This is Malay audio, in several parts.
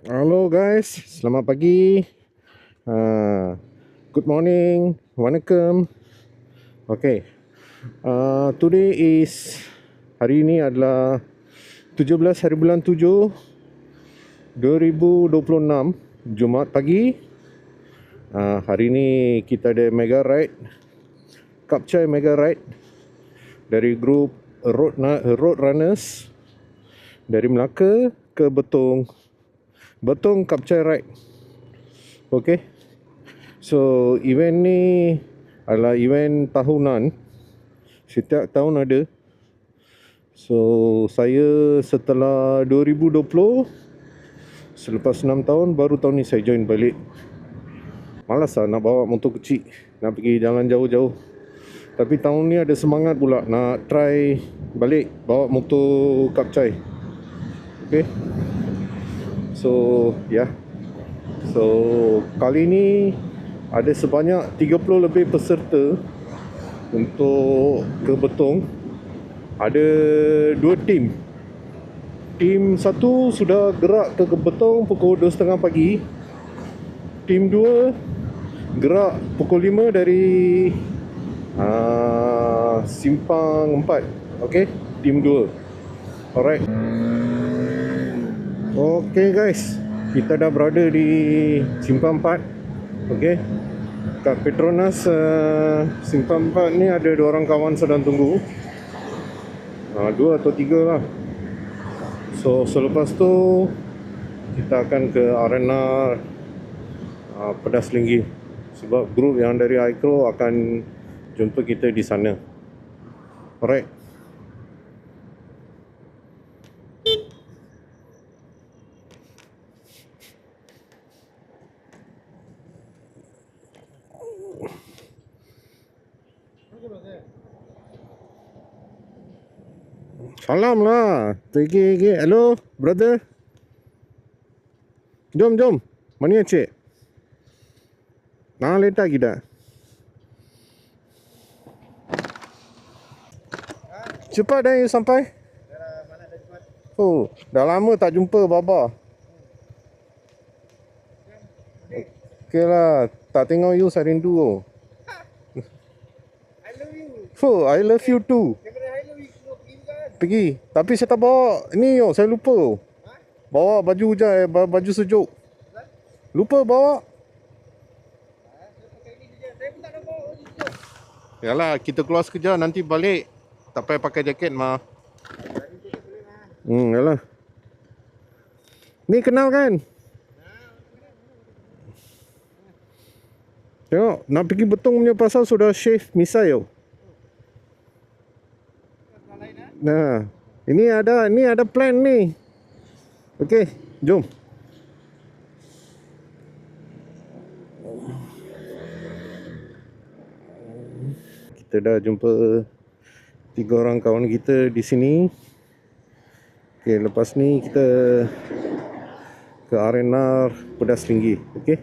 Hello guys, selamat pagi. Good morning, wanakkam. Okay, today is hari ini adalah 17 hari bulan 7 2026, Jumaat pagi. Hari ini kita ada mega ride, Kapcai mega ride dari grup road runners dari Melaka ke Betong Kapcai ride. Okay, so event ni adalah event tahunan, setiap tahun ada. So saya setelah 2020, selepas 6 tahun, baru tahun ni saya join balik. Malas lah nak bawa motor kecil, nak pergi jalan jauh-jauh. Tapi tahun ni ada semangat pula nak try balik bawa motor Kapcai. Okay, so yeah, so kali ni ada sebanyak 30 lebih peserta untuk ke Betong. Ada dua tim. Tim satu sudah gerak ke Betong pukul 2.30 pagi. Tim 2 gerak pukul 5 dari Simpang 4. Okay, tim 2. Alright. Okay guys, kita dah berada di Simpang 4. Okay, kat Petronas Simpang 4 ni ada 2 orang kawan sedang tunggu. 2 atau 3 lah. So selepas tu kita akan ke arena Pedas Linggi, sebab grup yang dari iCrow akan jumpa kita di sana. Alright. Salam lah. Pergi. Hello, brother. Jom. Mana cik? Letak kita. Cepat dah you sampai? Oh, dah lama tak jumpa Baba. Okay lah, tak tengok you saya rindu. I love you. Oh, I love you too. Daripada I love you semua pergi juga kan? Pergi. Tapi saya tak bawa ni yo, saya lupa. Bawa baju hujan, baju sejuk. Lupa bawa. Saya pakai ini saja. Saya pun tak nak bawa baju sejuk. Yalah, kita keluar sekejap, nanti balik tak payah pakai jaket mah. Yalah. Ni kenal kan? Tengok, nak pergi Betong punya pasal sudah shave misai yo. Nah, ini ada plan ni. Okey, jom. Kita dah jumpa 3 orang kawan kita di sini. Okey, lepas ni kita ke arena Pedas Linggi. Okey,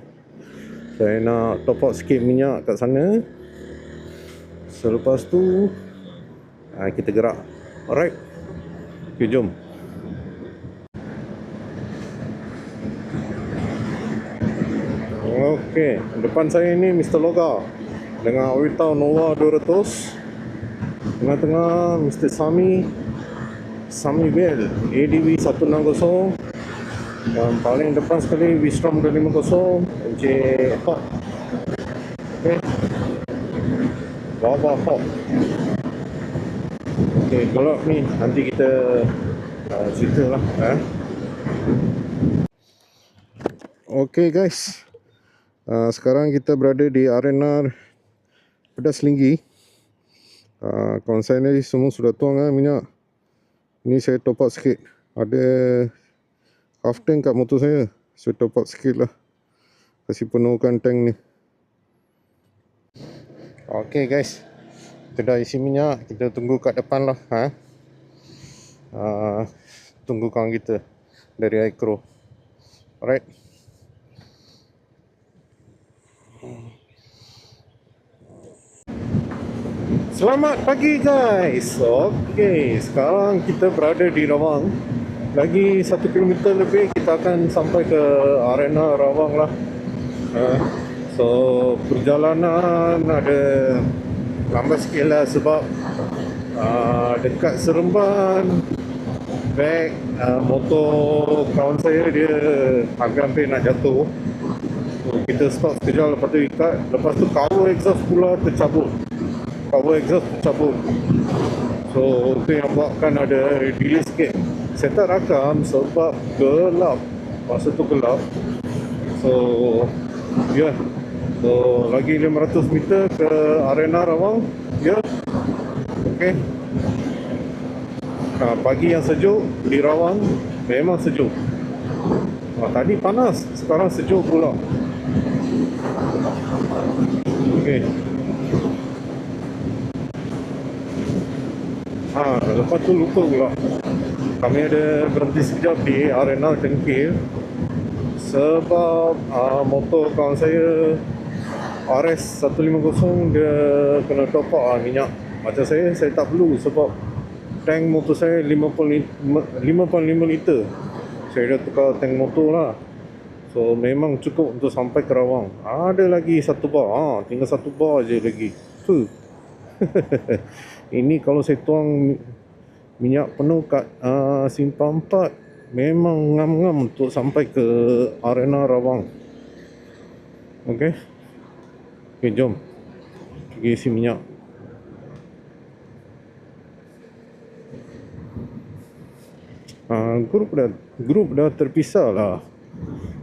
saya nak top up sikit minyak kat sana. Selepas tu kita gerak. Alright. Okey, jom. Okey, depan saya ni Mr. Loga dengan Orita Nova 200. Tengah-tengah Mr. Sami Bell ADV 160. Dan paling depan sekali Wistrom 250 Encik Hawk. Okay, Baba Hawk. Okay, gelap ni nanti kita cerita lah. Okay guys, sekarang kita berada di arena Pedas Linggi. Kawan saya ni semua sudah tuang minyak. Ni saya top up sikit. Ada half tank kat motor saya. Saya top up sikit lah. Kasih penuhkan tank ni. Okay guys, kita dah isi minyak. Kita tunggu kat depan lah. Tunggu kawan kita dari iCrow. Alright. Selamat pagi guys. Okay, sekarang kita berada di Rawang. lagi 1 kilometer lebih kita akan sampai ke arena Rawang lah. So perjalanan ada lambat sikit lah sebab dekat Seremban back motor kawan saya dia hampir nak jatuh. So, kita stop sekejap, lepas tu ikat, lepas tu cover exhaust pula tercabut. So itu yang buatkan ada delay sikit. Saya tak rakam sebab gelap, masa tu gelap. So ya, so lagi 500 meter ke arena Rawang. Ya, okey. Pagi yang sejuk di Rawang memang sejuk. Tadi panas, sekarang sejuk pula. Okey. Lepas tu lupa pula, kami ada berhenti sekejap di arena Cengkir sebab motor kawan saya RS150 dia kena top up minyak. Macam saya tak perlu sebab tank motor saya 5.5 liter. Saya dah tukar tank motor lah. So memang cukup untuk sampai ke Rawang. Ada lagi 1 bar, tinggal 1 bar je lagi. Ini kalau saya tuang minyak penuh kat simpang 4, memang ngam-ngam untuk sampai ke arena Rawang. Okey, jom pergi isi minyak. Grup dah terpisah lah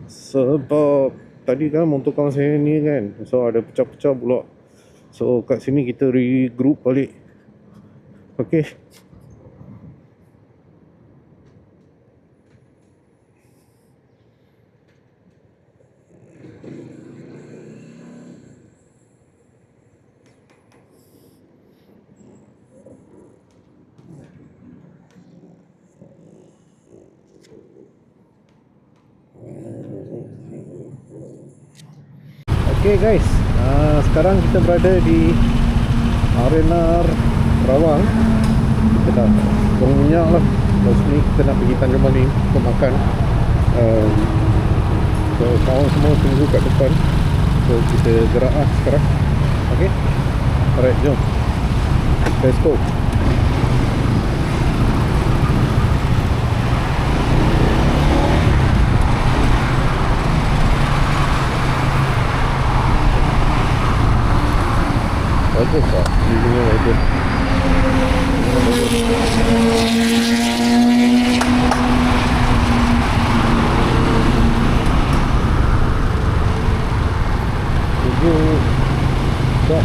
sebab tadi kan motor kawan saya ni kan, so ada pecah-pecah pula. So kat sini kita regroup balik. Okey. Okay guys, sekarang kita berada di arena Rawang. Kita dah buang minyak lah. Lepas ni kita nak pergi Tanjung Malim untuk makan. So kawan semua tunggu kat depan. So kita gerak lah sekarang. Okay, alright, jom, let's go. Bagus tak? Dia punya bagus. Sejuk tak?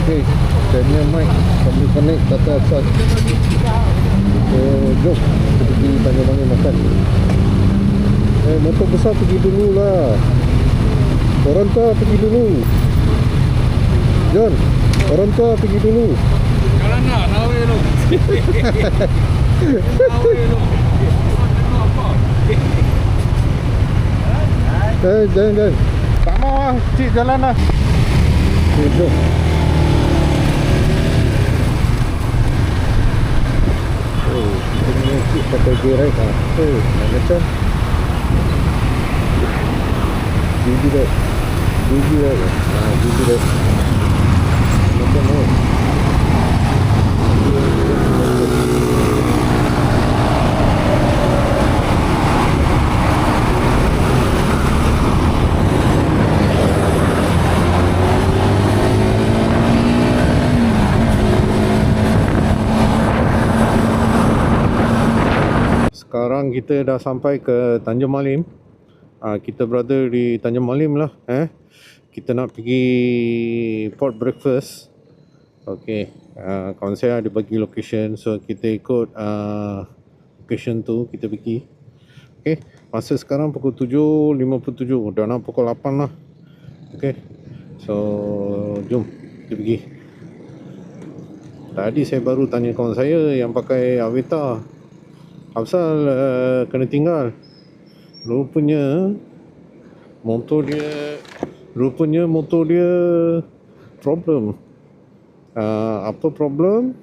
Okay, saya punya mic sambil connect data asal. Jom kita pergi Tanjung Malim makan. Motor besar pergi dulu lah. Orang tua pergi dulu. John, orang tua pergi dulu. Kalau nak, nawe lu. Nawe lu. Jangan. Tak mau lah, cik jalan lah. Okay, jom. Kita punya cik pakai gear right lah. Macam Gigi right. Gigi right. Macam mana? Sekarang kita dah sampai ke Tanjung Malim. Kita berada di Tanjung Malim lah. Kita nak pergi port breakfast. Okay, kawan saya ada bagi location, so kita ikut location tu, kita pergi. Okay, masa sekarang pukul 7.57, dah nak pukul 8 lah. Okay, so jom kita pergi. Tadi saya baru tanya kawan saya yang pakai Avita, apasal kena tinggal. Rupanya motor dia problem. Apa problem?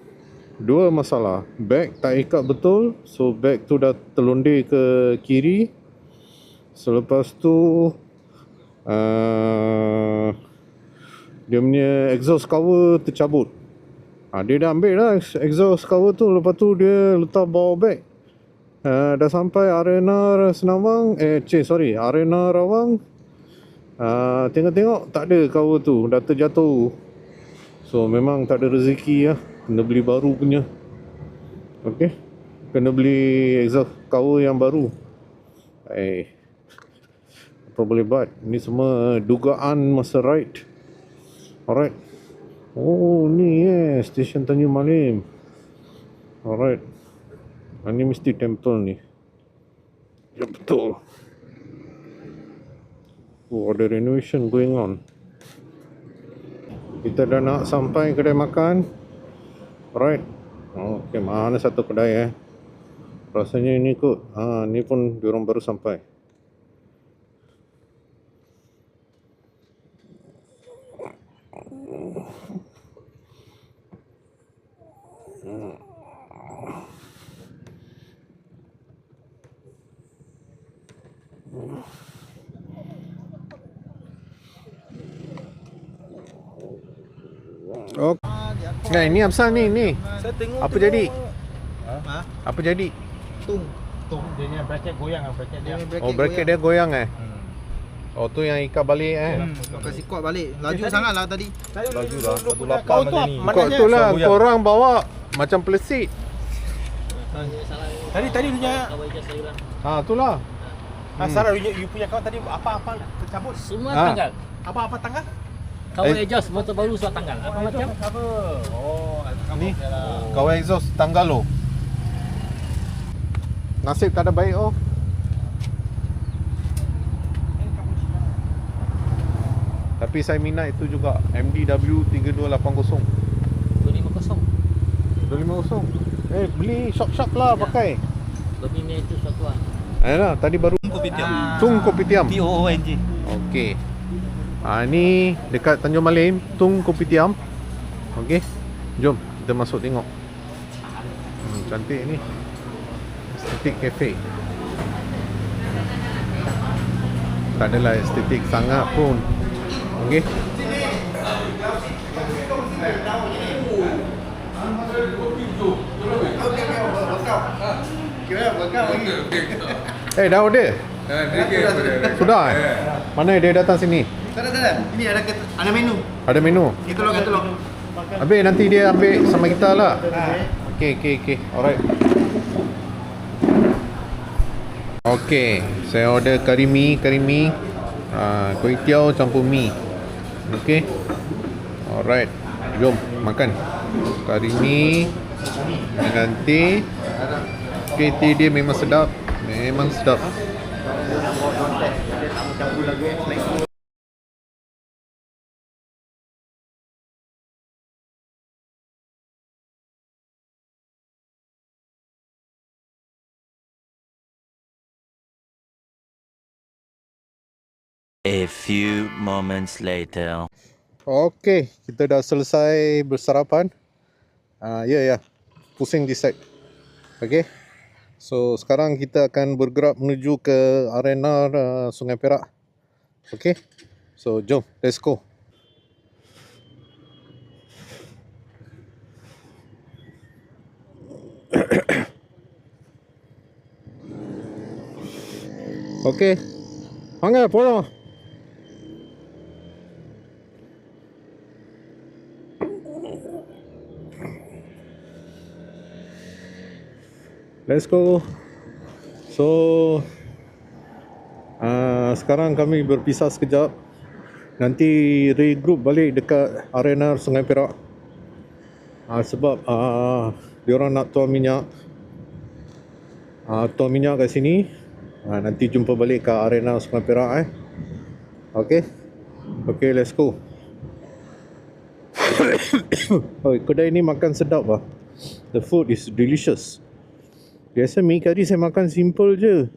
Dua masalah. Bag tak ikat betul, so bag tu dah terlondir ke kiri. Selepas tu dia punya exhaust cover tercabut. Dia dah ambil lah exhaust cover tu, lepas tu dia letak bawah bag. Dah sampai arena Senawang, arena Rawang. Tengok-tengok tak ada cover tu, dah terjatuh. So memang tak ada rezeki lah, kena beli baru punya. Okay, kena beli exhaust cover yang baru. Apa boleh buat, ni semua dugaan masa ride. Alright. Oh ni stesen Tanjung Malim. Alright. Ini mesti temple ni. Ya betul. Ada renovation going on. Kita dah nak sampai kedai makan. Alright. Okay, mana satu kedai rasanya ini kot. Ni pun diorang baru sampai. Nah, ini apa ni? Saya tengok Apa jadi? Apa jadi? Tung Dia punya bracket goyang lah bracket dia. Bracket dia goyang Oh, tu yang ikat balik Kasih kuat balik. Laju sangat lah tadi. Laju lah. Kau tu kau tu lah, korang bawa macam plastik. Tadi punya. Tu lah. Sarah you punya kawan tadi apa tercabut? Semua tanggal. Apa tanggal? Kawal exhaust motor baru semua tanggal. Apa macam? Ni kawal exhaust tanggal lo. Nasib tak ada baik Tapi saya minat itu juga, MDW 3280. 250. Beli shop lah pakai. Dominar itu suatu hal. Ayolah, tadi baru Tung Kopitiam. TOONG. Okey. Ni dekat Tanjung Malim, Tung Kopitiam. Okey. Jom kita masuk tengok. Cantik ni. Estetik cafe. Tak adalah estetik sangat pun. Okey. Dah order? Sudah Mana dia datang sini? Tak ada. Ini ada menu. Ada menu? Katalog. Habis nanti dia ambil sama kita lah. Okey. Alright. Okey, saya order kari mi. Kuih tiaw campur mi. Okey. Alright. Jom makan. Kari mi. Nanti KT dia memang sedap. A few moments later. Okey, kita dah selesai bersarapan. Ya. Pusing di side. Okey. So sekarang kita akan bergerak menuju ke arena Sungai Perak. Okey. So jom, let's go. Okey. Hangat pola. Let's go. So sekarang kami berpisah sekejap. Nanti regroup balik dekat arena Sungai Perak. Sebab diorang nak tuang minyak. Tuang minyak kat sini. Nanti jumpa balik ke arena Sungai Perak. Okay, let's go. Oh, kedai ni makan sedap lah. The food is delicious. Biasa mi kari saya makan simple je.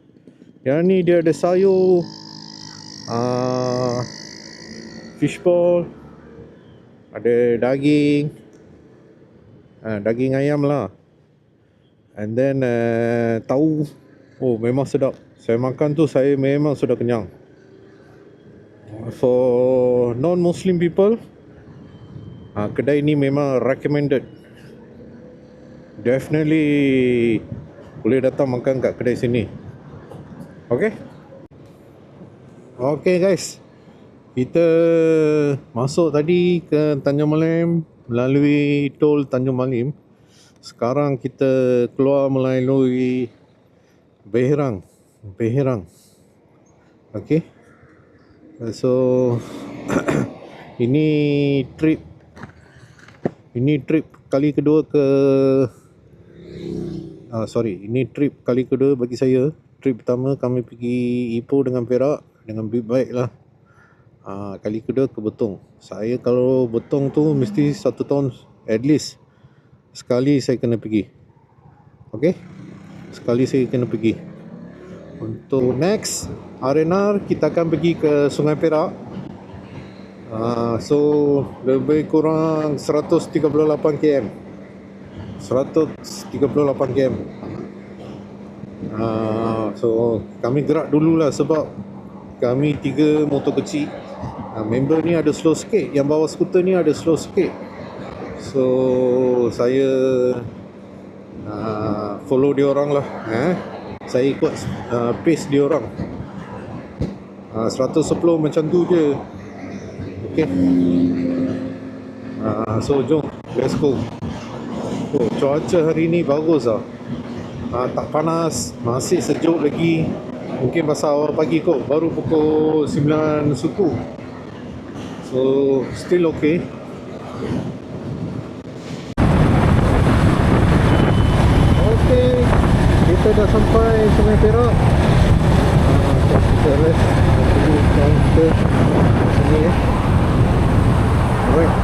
Yang ni dia ada sayur, fishball, ada daging, daging ayam lah, and then tahu. Oh, memang sedap. Saya makan tu saya memang sudah kenyang. For non-Muslim people, kedai ni memang recommended. Definitely boleh datang makan kat kedai sini. Okay? Okay guys, kita masuk tadi ke Tanjung Malim melalui tol Tanjung Malim. Sekarang kita keluar melalui Behirang. Okay. So ini trip kali kedua ini trip kali kedua bagi saya. Trip pertama kami pergi Ipoh dengan Perak dengan big bike lah. Kali kedua ke Betong. Saya kalau Betong tu mesti 1 tahun at least sekali saya kena pergi. Okay, sekali saya kena pergi. Untuk next R&R kita akan pergi ke Sungai Perak. So lebih kurang 138 km. 138 km. So kami gerak dululah sebab kami 3 motor kecil. Member ni ada slow sikit, yang bawa skuter ni ada slow sikit. So saya follow dia orang lah. Saya ikut pace dia orang. 110 macam tu je. Okay. So jom, let's go. Oh, cuaca hari ni bagus lah. Tak panas, masih sejuk lagi. Mungkin pasal awal pagi kot, baru pukul 9 suku. So still okay. Okay, kita dah sampai Sungai Perak. Kita rest dulu counter sini ya. Alright.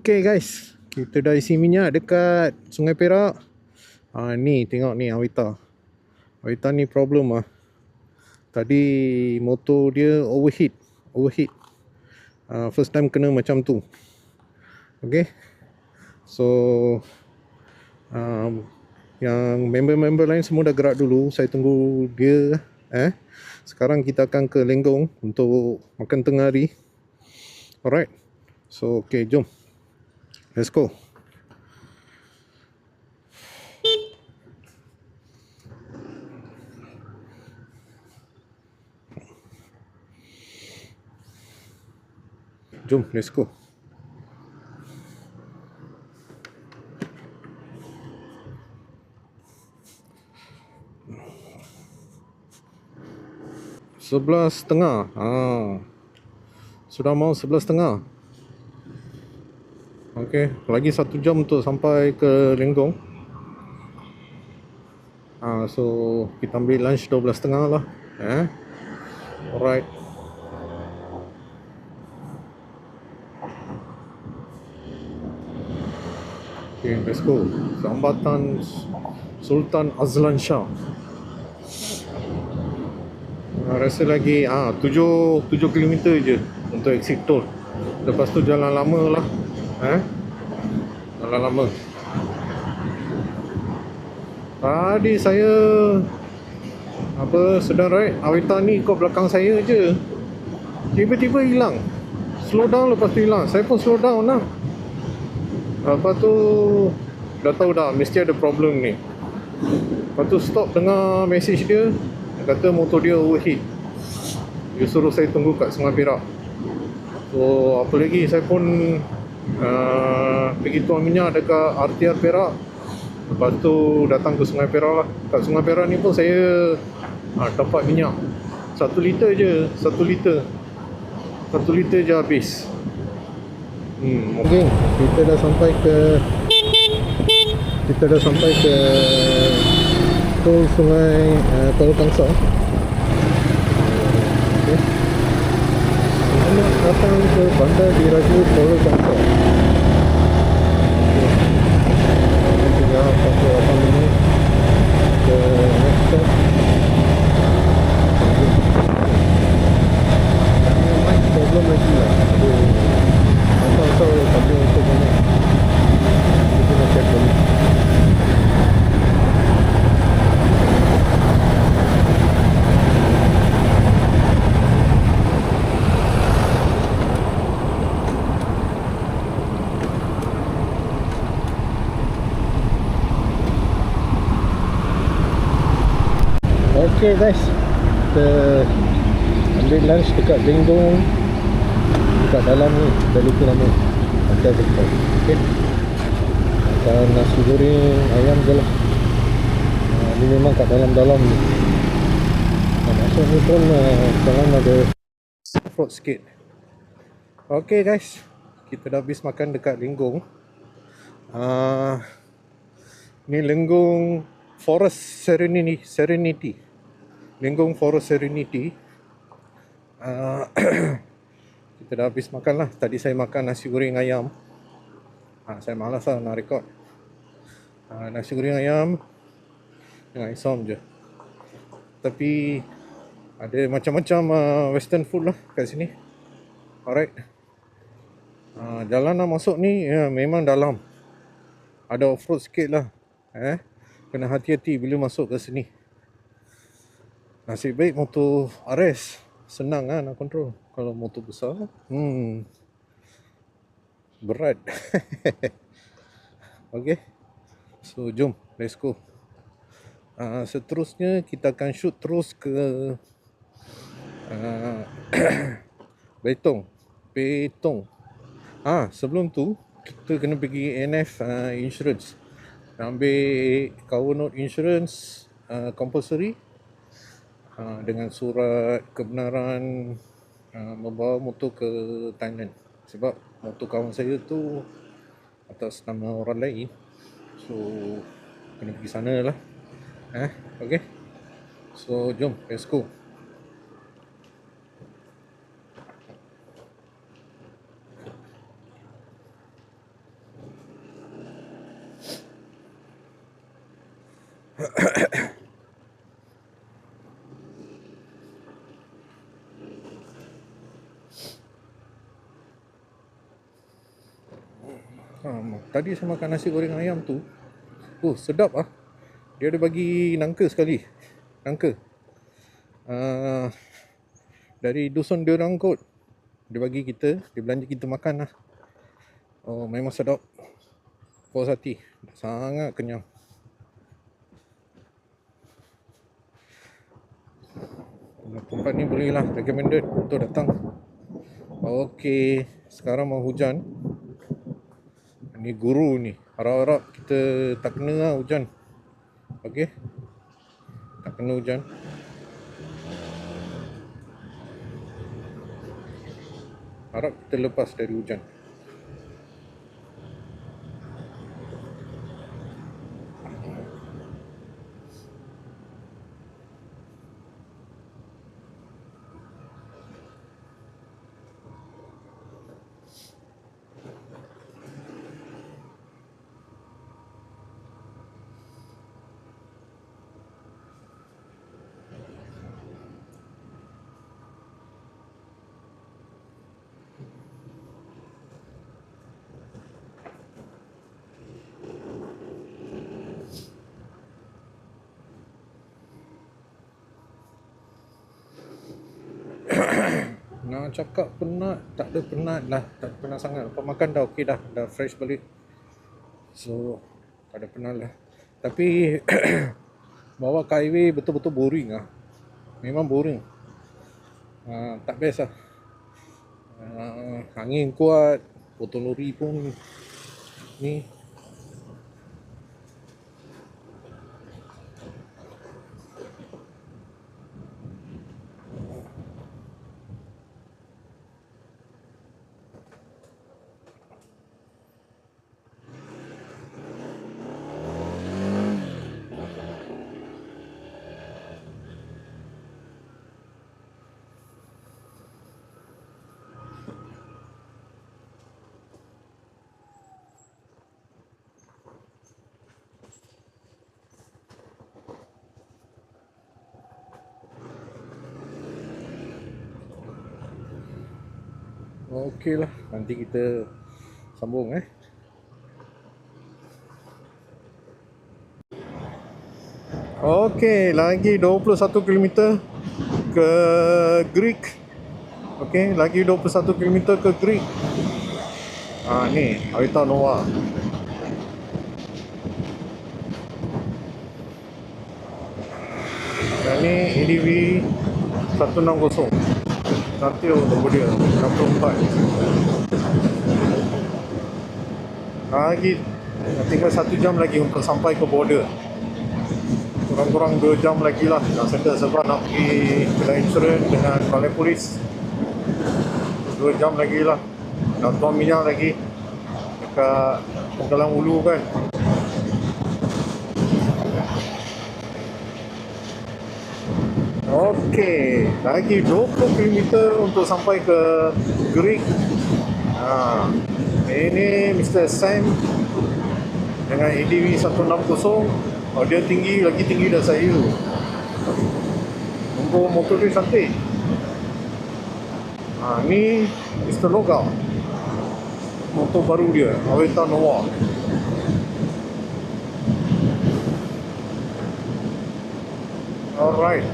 Okay guys, kita dah isi minyak dekat Sungai Perak. Ni tengok ni Avita ni problem lah. Tadi motor dia overheat. First time kena macam tu. Okay. So yang member-member lain semua dah gerak dulu. Saya tunggu dia. Sekarang kita akan ke Lenggong untuk makan tengah hari. Alright. So okay, jom. Let's go. Jom, let's go. Sebelas setengah. Sudah mau 11:30. Okey, lagi 1 jam untuk sampai ke Lenggong. So kita ambil lunch 12:30 lah. Alright. Okay, let's go. Jambatan Sultan Azlan Shah. Rasa lagi 7 km je untuk exit tol. Lepas tu jalan lama lah. Jalan lama. Tadi saya sedang ride Avita ni ikut belakang saya je. Tiba-tiba hilang. Slow down lepas tu hilang. Saya pun slow down lah. Lepas tu dah tahu dah mesti ada problem ni. Lepas tu stop dengar message dia. Dia kata motor dia overheat. Dia suruh saya tunggu kat Sungai Perak. So apa lagi, saya pun Pergi tuang minyak dekat RTR Perak. Lepas tu datang ke Sungai Perak lah. Kat Sungai Perak ni pun saya top up minyak 1 liter je, 1 liter 1 liter je habis. Okay, kita dah sampai ke tol Sungai Tol Kangsa. Okay, selamat datang ke Bandar Diraja Tol Kangsa. Tinggal 48 minit ke next stop. Mic problem lagi lah. Atau tablet untuk mana. Kita nak check dulu. Okay guys, kita ambil lunch dekat Lenggong, dekat dalam ni, dah lupa nama hotel dekat. Okay, makan nasi goreng ayam je lah. Ni memang kat dalam-dalam ni. Masuk ni pun dalam ada off-road sikit. Okay guys, kita dah habis makan dekat Lenggong. Ni Lenggong Forest Serenity. Lenggong Forest Serenity. Kita dah habis makan lah. Tadi saya makan nasi goreng ayam. Saya malas lah nak rekod. Nasi goreng ayam dengan isom je. Tapi ada macam-macam western food lah kat sini. Alright. Jalan nak masuk ni memang dalam. Ada off-road sikit lah. Kena hati-hati bila masuk ke sini. Nasib baik motor RS senang nak kontrol. Kalau motor besar berat. Okay, so jom, let's go. Seterusnya kita akan shoot terus ke Betong. Sebelum tu kita kena pergi NF Insurance, ambil cover note insurance compulsory, dengan surat kebenaran membawa motor ke Thailand. Sebab motor kawan saya tu atas nama orang lain, so kena pergi sana lah. Okay, so jom, let's go. Tadi saya makan nasi goreng ayam tu, sedap ah. Dia ada bagi nangka sekali. Nangka dari Dusun Derangkot. Dia bagi kita, dia belanja kita makan lah. Memang sedap. Puas hati, sangat kenyang. Tempat ni boleh lah, recommended untuk datang. Okay, sekarang mau hujan. Ni guru ni, harap-harap kita tak kena lah hujan. Okay, tak kena hujan. Harap kita lepas dari hujan. Nak cakap penat, tak ada penat lah. Tak penat sangat. Lepas makan dah okey dah. Dah fresh balik. So, tak ada penat lah. Tapi bawa ke highway betul-betul boring lah. Memang boring. Tak best lah. Angin kuat, Potonuri pun ni. Okey lah, nanti kita sambung Okey, lagi 21 km ke Greek. Okey, lagi 21 km ke Greek. Ni Aita Nova. Dan ni ADV 160. Nanti nombor dia 64. Lagi tinggal 1 jam lagi untuk sampai ke border. Kurang-kurang 2 jam lagi lah nak settle sebab nak pergi kedai insurans dengan balai polis. 2 jam lagi lah. Nak tuang minyak lagi dekat Penggalang Ulu kan. Okey, lagi 20 km untuk sampai ke Greek. Ini Mr. Sam dengan ADV 160. Dia tinggi, lagi tinggi dah saya. Nombor motor dia cantik. Ni Mr. Loga. Motor baru dia, Aita Nova. Alright.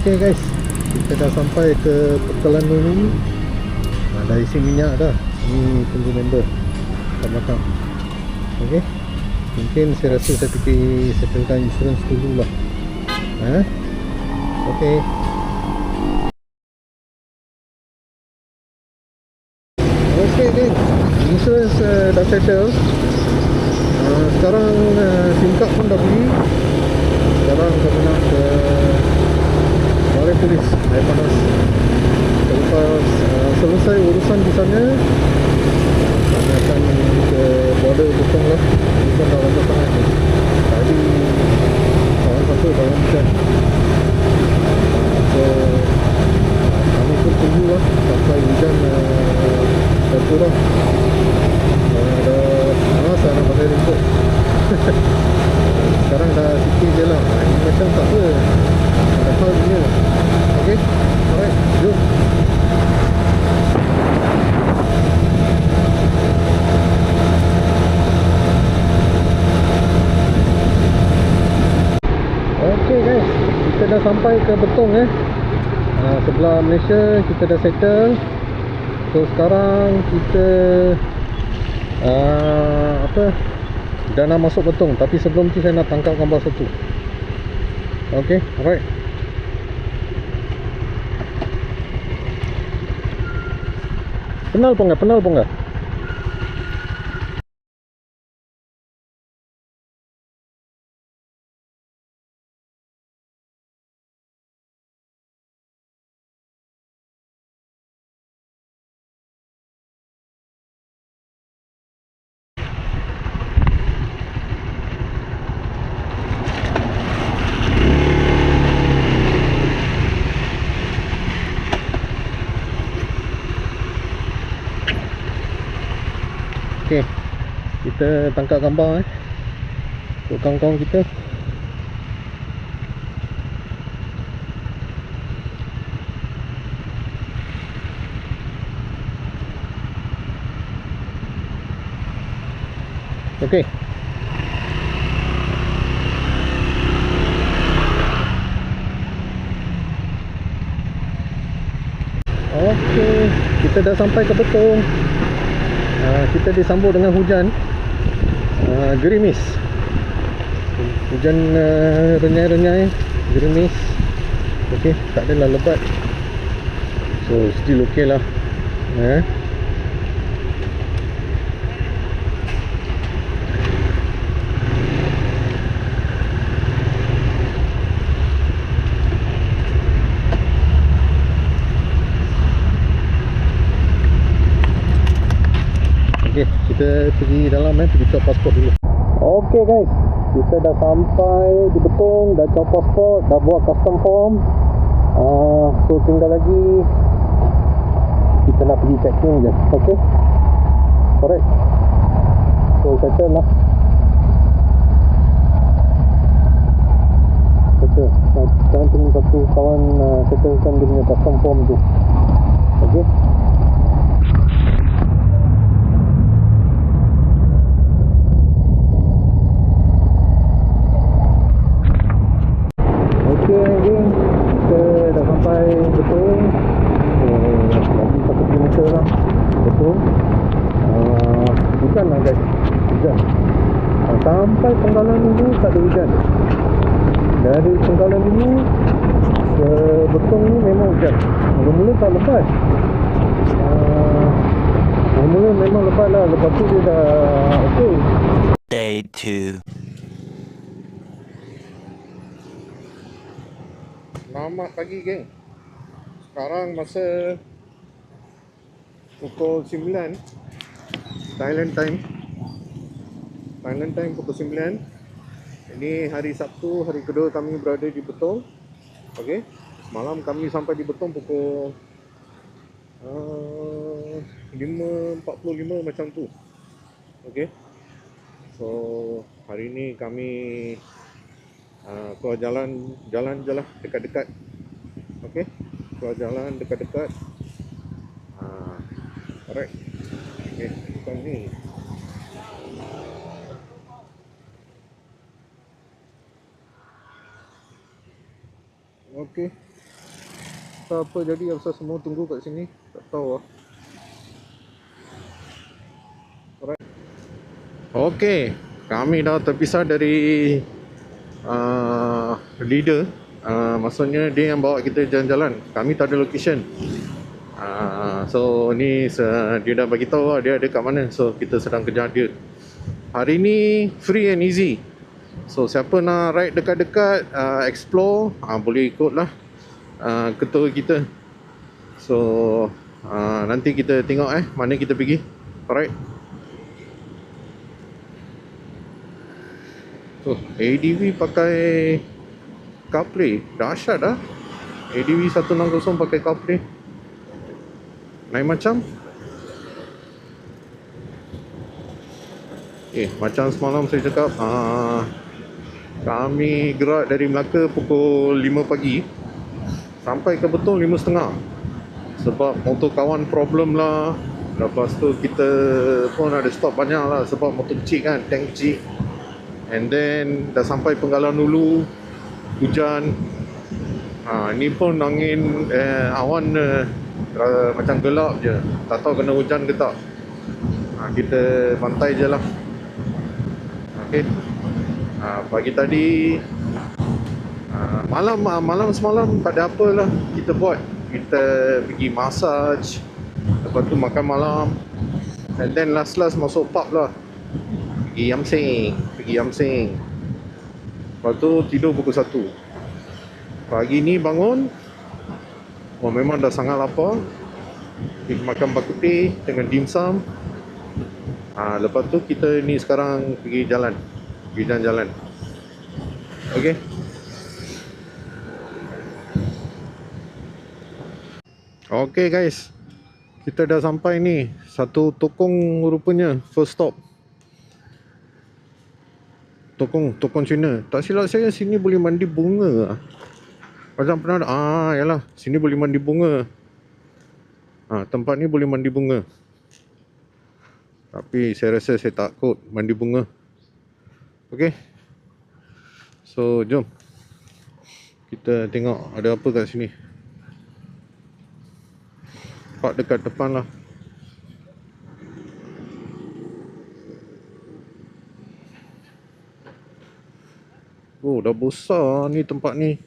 Okay guys, kita dah sampai ke Pekalan Nuri. Dah isi minyak dah. Ni tunggu member kat belakang. Okay, mungkin saya rasa saya pergi settlekan insurans dulu lah. Okay. Okay geng, insurans dah settle. Sekarang SIM card pun dah beli. Sekarang kita nak ke balai polis air panas. Selepas selesai urusan di sana, kami akan ke border Betong lah. Bukan dah lama sangat ni. Tadi kawan satu kawan hujan. So kami pun tunggu lah sampai hujan berkurang. Dah panas lah nak pakai raincoat. Sekarang dah sikit je lah. Ini macam tak apa, ada hal punya. Ok, alright, jom. Ok guys, kita dah sampai ke Betong sebelah Malaysia kita dah settle. So sekarang kita dah nak masuk Betong. Tapi sebelum tu saya nak tangkap gambar satu. Ok, alright. Penal pun enggak? Okay, kita tangkap gambar untuk kawan-kawan kita. Okay. Okey, kita dah sampai ke Betong. Kita disambut dengan hujan, gerimis. Hujan renyai-renyai, gerimis. Okey, tak adalah lebat. So still okey lah. Okey, kita pergi dalam pergi cop pasport dulu. Okey guys, kita dah sampai di Betong, dah cop pasport, dah buat custom form. So tinggal lagi kita nak pergi check-in je. Okey. Alright. So settle lah. Settle. Sekarang tunggu satu kawan settlekan dia punya custom form tu. Okey. Geng, kita dah sampai Betong. Lagi 1 kilometer lah Betong. Hujan lah guys, hujan. Sampai Penggalan dulu tak ada hujan. Dari Penggalan dulu ke Betong ni memang hujan. Mula-mula tak lebat. Mula-mula memang lebat lah. Lepas tu dia dah okey. Day 2. Selamat pagi geng. Sekarang masa pukul 9 Thailand time pukul 9. Ini hari Sabtu, hari kedua kami berada di Betong. Okey. Malam kami sampai di Betong pukul 5.45 macam tu. Okey. So hari ni kami keluar jalan je lah, dekat-dekat. Okey, keluar jalan dekat-dekat. Alright. Okey, bukan ni. Okey. Tak apa jadi asal semua tunggu kat sini, tak tahu lah. Alright. Okey, kami dah terpisah dari leader. Maksudnya dia yang bawa kita jalan-jalan. Kami tak ada location. So ni dia dah bagi tahu lah dia ada kat mana. So kita sedang kejar dia. Hari ni free and easy. So siapa nak ride dekat-dekat, explore, boleh ikut lah ketua kita. So nanti kita tengok mana kita pergi. Alright. So ADV pakai CarPlay, dahsyat dah. ADV 160 pakai CarPlay. Lain macam. Macam semalam saya cakap, kami gerak dari Melaka pukul 5 pagi sampai ke Betong 5.30. Sebab motor kawan problem lah. Lepas tu kita pun ada stop banyak lah sebab motor kecil kan, tank kecil. And then dah sampai Penggalan dulu, hujan. Ni pun angin, awan macam gelap je. Tak tahu kena hujan ke tak. Kita pantai je lah. Okay. Pagi tadi, malam semalam tak ada apa lah kita buat. Kita pergi massage, lepas tu makan malam, and then last masuk pub lah. Pergi Yamseng. Lepas tu tidur pukul 1. Pagi ni bangun, memang dah sangat lapar. Pergi makan bak kutih dengan dimsum. Lepas tu kita ni sekarang pergi jalan. Okay. Okay guys, kita dah sampai ni. Satu Tokong rupanya, first stop. Tokong Cina. Tak silap saya sini boleh mandi bunga. Macam pernah ada. Yalah, sini boleh mandi bunga. Tempat ni boleh mandi bunga. Tapi saya rasa saya takut mandi bunga. Okey. So, jom. Kita tengok ada apa kat sini. Park dekat depan lah. Oh, dah besar ni tempat ni.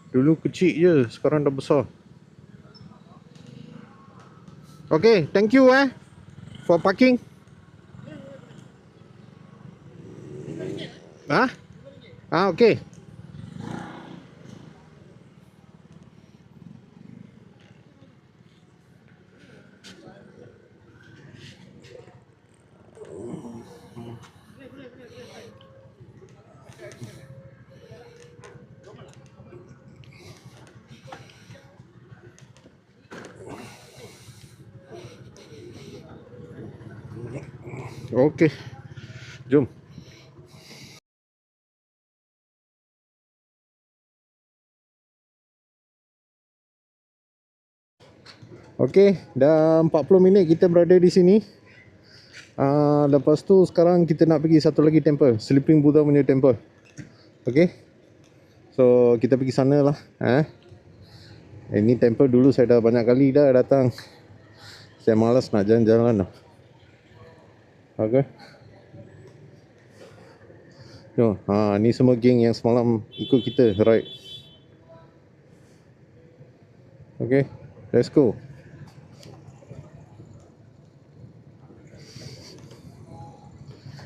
Dulu kecil je, sekarang dah besar. Okay, thank you for parking. Okay. Okay, jom. Okay, dah 40 minit kita berada di sini. Lepas tu sekarang kita nak pergi satu lagi temple, Sleeping Buddha punya temple. Okay, so kita pergi sana lah. Ini temple dulu saya dah banyak kali dah datang. Saya malas nak jalan-jalan dah. Okay. Jom. Ni semua geng yang semalam ikut kita ride. Okay, let's go.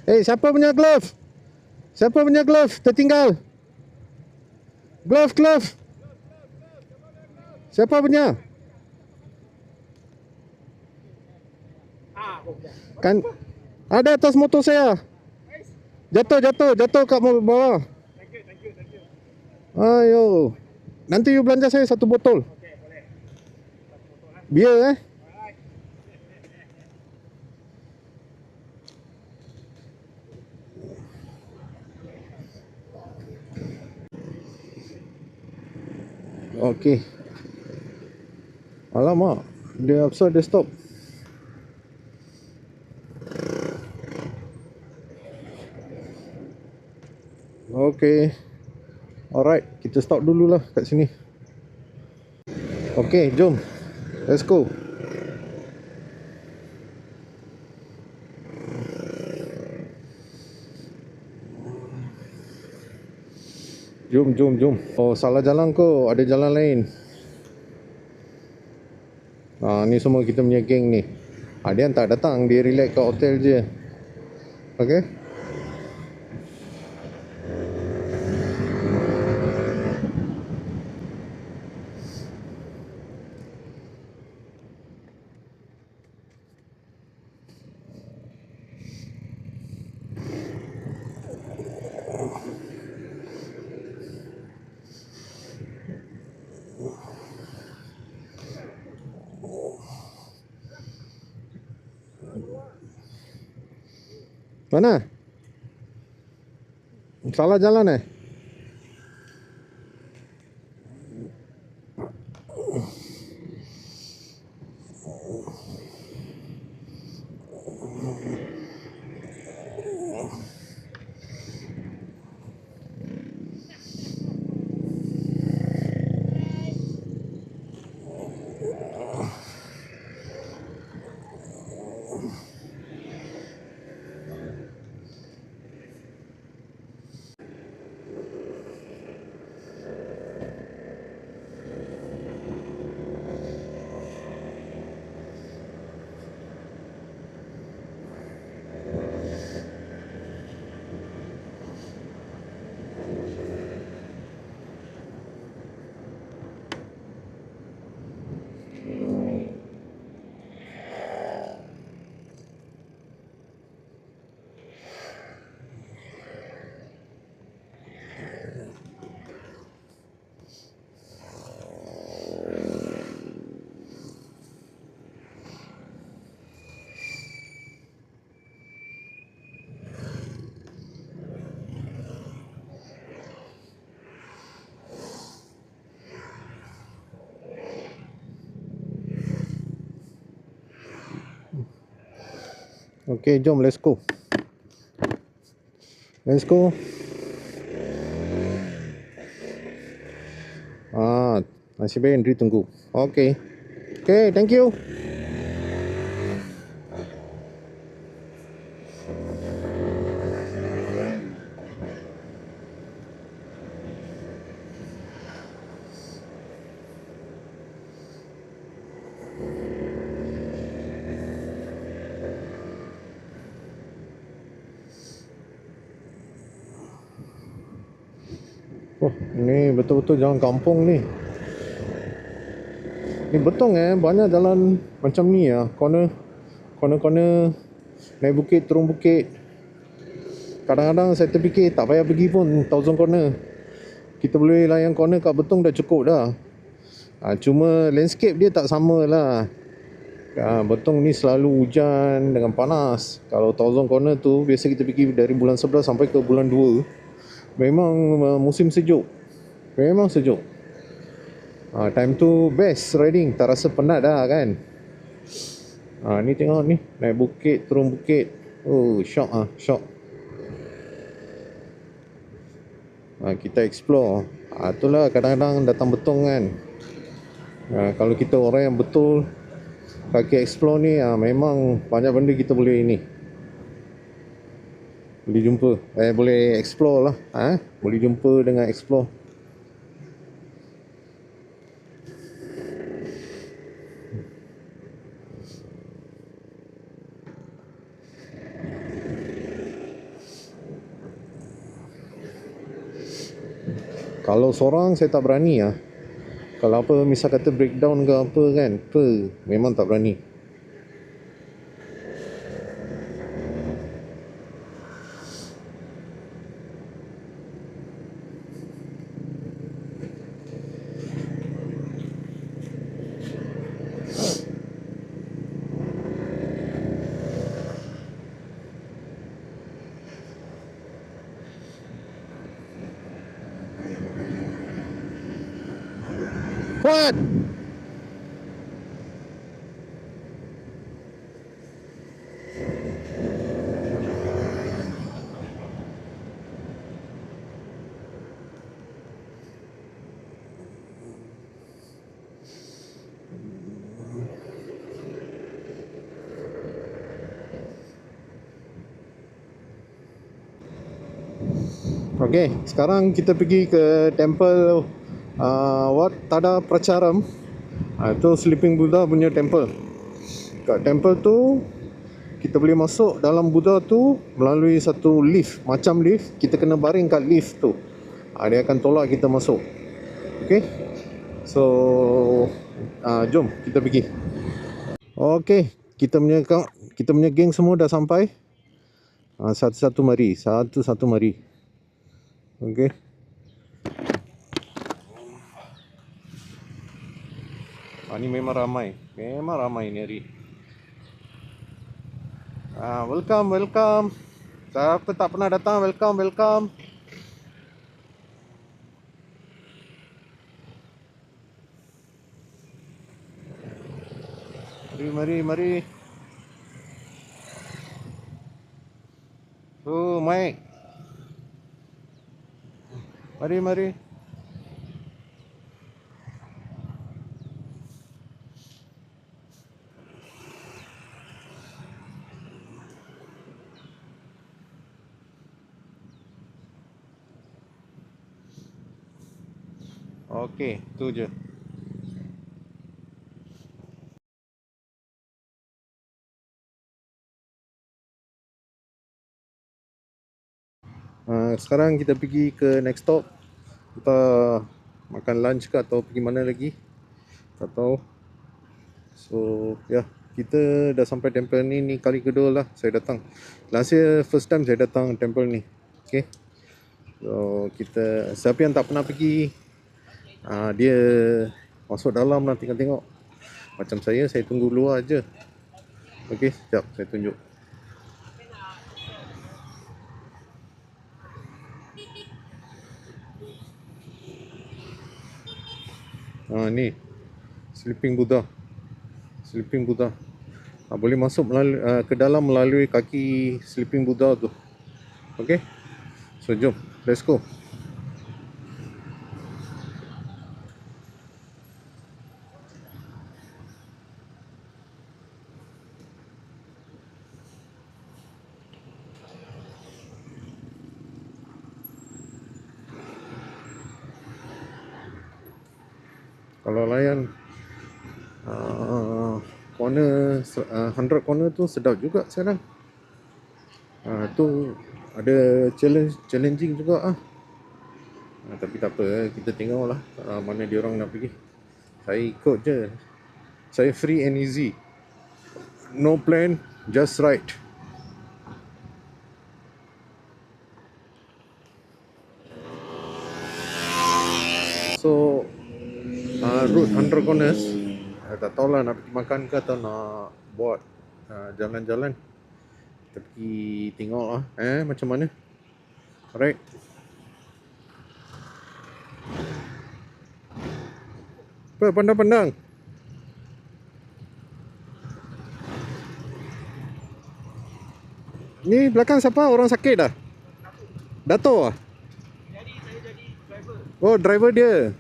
Siapa punya glove? Siapa punya glove? Tertinggal. Glove. Siapa punya? Kan ada atas motor saya. Jatuh kat bawah. Thank you. Ayo. Nanti you belanja saya satu botol. Okey, boleh. Biar Okey. Alamak, dia apa dia stop. Okey. Alright, kita stop dululah kat sini. Okey, jom. Let's go. Jom. Oh, salah jalan ko. Ada jalan lain. Ni semua kita punya geng ni. Dia tak datang. Dia relax kat hotel je. Okay. Mana? Salah jalan Okay, jom, let's go. Nasib baik Andri tunggu. Okay. Okay, thank you. Wah, ni betul-betul jalan kampung ni. Ni betul banyak jalan macam ni ah, corner naik bukit turun bukit. Kadang-kadang saya terfikir tak payah pergi pun Thousand Corner. Kita boleh layan corner kat Betong dah cukup dah. Cuma landscape dia tak sama lah. Betong ni selalu hujan dengan panas. Kalau Thousand Corner tu biasa kita pergi dari bulan 11 sampai ke bulan 2. Memang musim sejuk. Memang sejuk. Time tu best riding, tak rasa penat dah kan. Ni tengok ni, naik bukit, turun bukit. Oh, shock shock. Kita explore. Itulah kadang-kadang datang Betong kan. Kalau kita orang yang betul kaki explore ni, memang banyak benda kita boleh ni. Boleh jumpa. Boleh explore lah. Boleh jumpa dengan explore. Kalau seorang saya tak berani lah. Kalau apa misal kata breakdown ke apa kan, memang tak berani. What? Okay, sekarang kita pergi ke temple Wat Tada Pracharam. Itu Sleeping Buddha punya temple. Kat temple tu kita boleh masuk dalam Buddha tu melalui satu lift, macam lift. Kita kena baring kat lift tu. Dia akan tolak kita masuk. Okay, so jom kita pergi. Okay, kita punya geng semua dah sampai. Satu-satu mari. Okay. Ni memang ramai ni hari. Welcome. Siapa tak pernah datang, welcome. Mari. Mike. Mari. Okey, tu je. Sekarang kita pergi ke next stop. Kita makan lunch ke atau pergi mana lagi, tak tahu. So kita dah sampai temple ni kali kedua lah saya datang. Last year first time saya datang temple ni. Okay, so kita, siapa yang tak pernah pergi, dia masuk dalam lah, tengok. Macam saya tunggu luar je. Okay, sekejap saya tunjuk. Ni Sleeping Buddha. Boleh masuk ke dalam melalui kaki Sleeping Buddha tu. Okay, so jom, let's go. Kalau layan corner 100 corner tu sedap juga sekarang. Tu ada challenging juga tapi tak apa, kita tengoklah mana dia orang nak pergi. Saya ikut je. Saya free and easy. No plan, just ride. So route 100 corners, tak tahulah nak pergi makan ke atau nak buat jalan-jalan. Kita pergi tengok macam mana. Alright. Apa pandang-pandang? Ni belakang siapa? Orang sakit dah? Dato' ah? Oh, driver dia.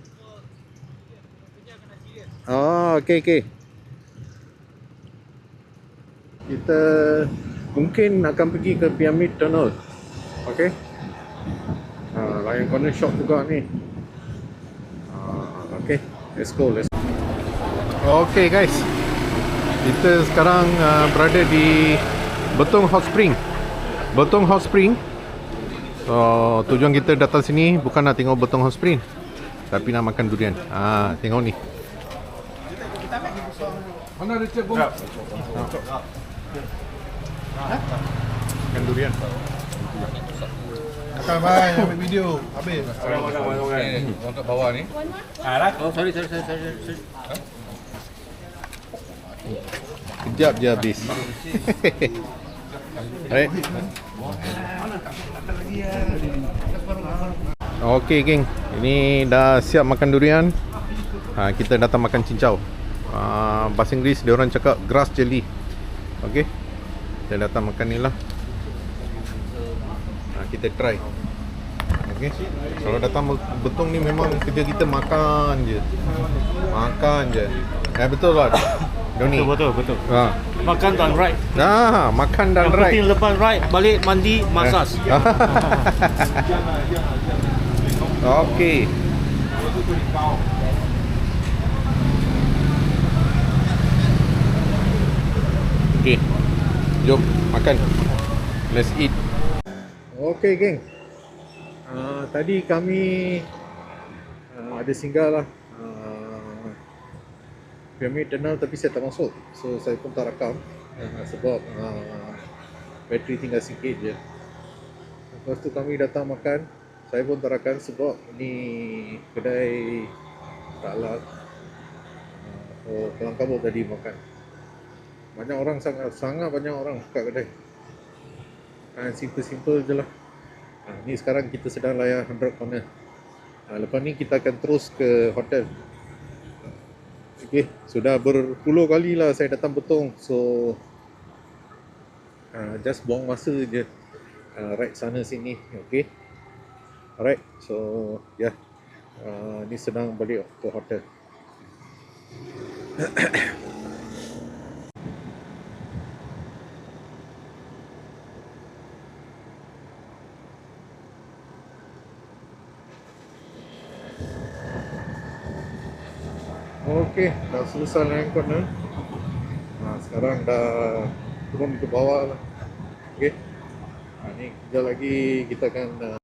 Oh, okey. Kita mungkin akan pergi ke Pyramid Tunnel. Okey. Lion Corner shop juga ni. Okey, let's go. Okay guys, kita sekarang berada di Betong Hot Spring. Betong Hot Spring. Tujuan kita datang sini bukan nak tengok Betong Hot Spring, tapi nak makan durian. Tengok ni. Mana ada cebong? Makan durian. Akan bye, ambil video. Habis. Untuk bawah ni. Oh, sorry. Kejap je habis. Alright. Okey geng, ini dah siap makan durian. Kita datang makan cincau. Bahasa Inggeris dia orang cakap grass jelly. Okey. Kita datang makan ni lah. Kita try. Okey. Kalau datang Betong ni memang kerja kita makan je. Betul lah. Doni. Betul. Makan dan ride. Makan dan Yang ride. penting lepas ride, balik mandi, massage. Okey. Okey. Jom makan. Let's eat. Okey geng. Tadi kami ada singgah lah Pyramid Tunnel, tapi saya tak masuk. So saya pun tak rakam sebab bateri tinggal sikit je. Lepas tu kami datang makan. Saya pun tak rakam sebab ni kedai Taklah. Kelang kabut tadi makan. Banyak orang, sangat banyak orang kat kedai. Simple je lah. Ni sekarang kita sedang layan 100 corner. Lepas ni kita akan terus ke hotel. Okay, sudah berpuluh kali lah saya datang Betong. So just buang masa je ride sana sini. Okay. Alright, so ni sedang balik ke hotel. Okey, dah selesai Lion Corner. Sekarang dah turun ke bawah lah. Okey. Ni kejap lagi kita akan